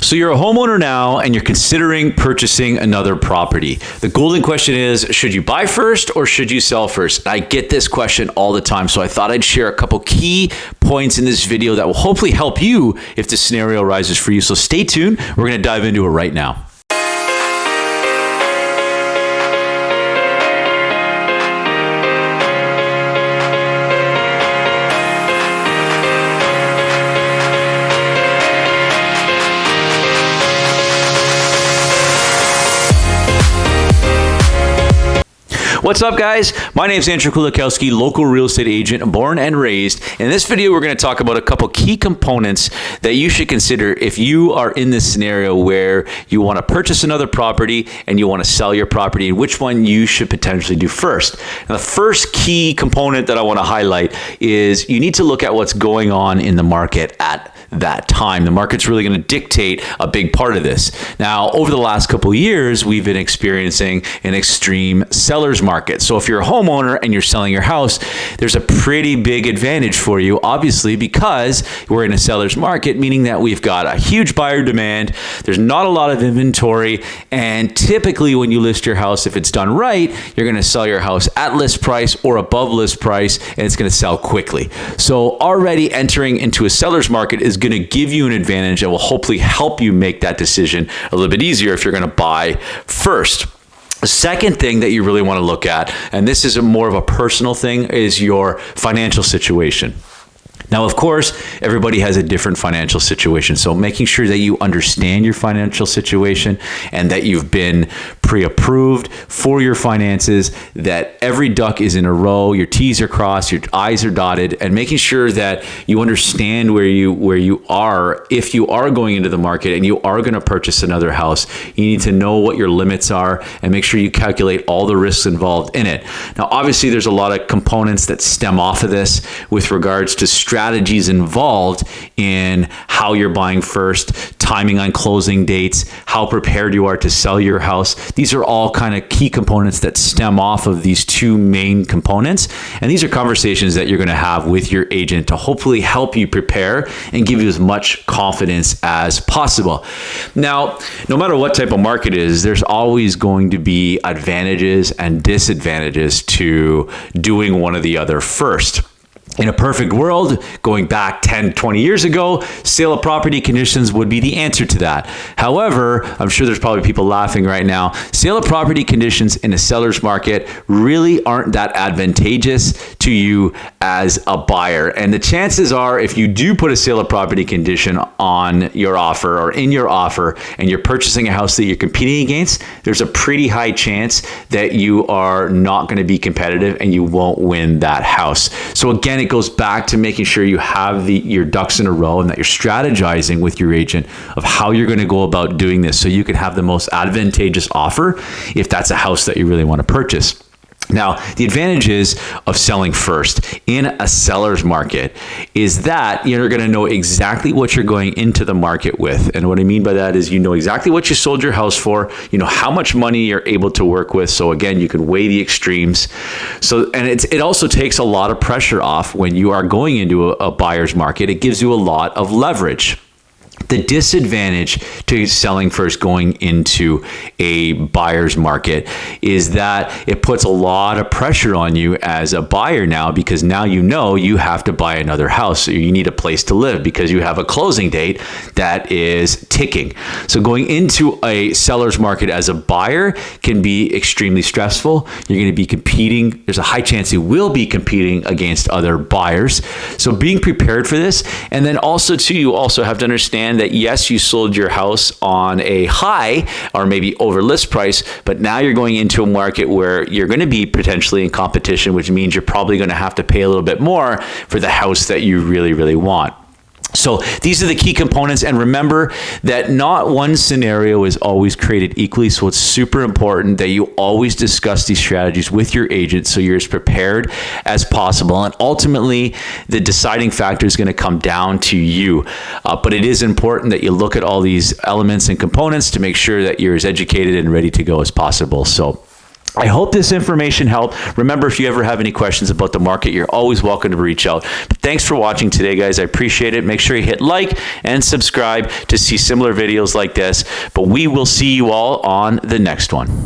So you're a homeowner now and you're considering purchasing another property. The golden question is, should you buy first or should you sell first? I get this question all the time, so I thought I'd share a couple key points in this video that will hopefully help you if the scenario arises for you. So stay tuned. We're going to dive into it right now. What's up, guys? My name is Andrew Kulakowsky, local real estate agent, born and raised. In this video, we're going to talk about a couple key components that you should consider if you are in this scenario where you want to purchase another property and you want to sell your property, and which one you should potentially do first. Now, the first key component that I want to highlight is you need to look at what's going on in the market at that time. The market's really going to dictate a big part of this. Now, over the last couple of years, we've been experiencing an extreme seller's market. So if you're a homeowner and you're selling your house, there's a pretty big advantage for you, obviously, because we're in a seller's market, meaning that we've got a huge buyer demand, there's not a lot of inventory, and typically when you list your house, if it's done right, you're going to sell your house at list price or above list price, and it's going to sell quickly. So already entering into a seller's market is going to give you an advantage and will hopefully help you make that decision a little bit easier if you're going to buy first. The second thing that you really want to look at, and this is more of a personal thing, is your financial situation. Now, of course, everybody has a different financial situation. So making sure that you understand your financial situation and that you've been pre-approved for your finances, that every duck is in a row, your T's are crossed, your I's are dotted, and making sure that you understand where you are if you are going into the market and you are going to purchase another house. You need to know what your limits are and make sure you calculate all the risks involved in it. Now, obviously, there's a lot of components that stem off of this with regards to strategies involved in how you're buying first, timing on closing dates, how prepared you are to sell your house. These are all kind of key components that stem off of these two main components. And these are conversations that you're going to have with your agent to hopefully help you prepare and give you as much confidence as possible. Now, no matter what type of market it is, there's always going to be advantages and disadvantages to doing one or the other first. In a perfect world, going back 10, 20 years ago, sale of property conditions would be the answer to that. However, I'm sure there's probably people laughing right now. Sale of property conditions in a seller's market really aren't that advantageous to you as a buyer. And the chances are, if you do put a sale of property condition on your offer or in your offer, and you're purchasing a house that you're competing against, there's a pretty high chance that you are not going to be competitive and you won't win that house. So again, it goes back to making sure you have your ducks in a row and that you're strategizing with your agent of how you're going to go about doing this so you can have the most advantageous offer if that's a house that you really want to purchase. Now, the advantages of selling first in a seller's market is that you're going to know exactly what you're going into the market with. And what I mean by that is you know exactly what you sold your house for, you know how much money you're able to work with. So again, you can weigh the extremes. And it also takes a lot of pressure off when you are going into a buyer's market. It gives you a lot of leverage. The disadvantage to selling first going into a buyer's market is that it puts a lot of pressure on you as a buyer now, because now you know you have to buy another house. So you need a place to live because you have a closing date that is ticking. So going into a seller's market as a buyer can be extremely stressful. You're going to be competing. There's a high chance you will be competing against other buyers. So being prepared for this, and then also too, you also have to understand that yes, you sold your house on a high or maybe over list price, but now you're going into a market where you're going to be potentially in competition, which means you're probably going to have to pay a little bit more for the house that you really, really want. So these are the key components, and remember that not one scenario is always created equally, so it's super important that you always discuss these strategies with your agent so you're as prepared as possible, and ultimately the deciding factor is going to come down to you. But it is important that you look at all these elements and components to make sure that you're as educated and ready to go as possible. So I hope this information helped. Remember, if you ever have any questions about the market, you're always welcome to reach out. But thanks for watching today, guys. I appreciate it. Make sure you hit like and subscribe to see similar videos like this. But we will see you all on the next one.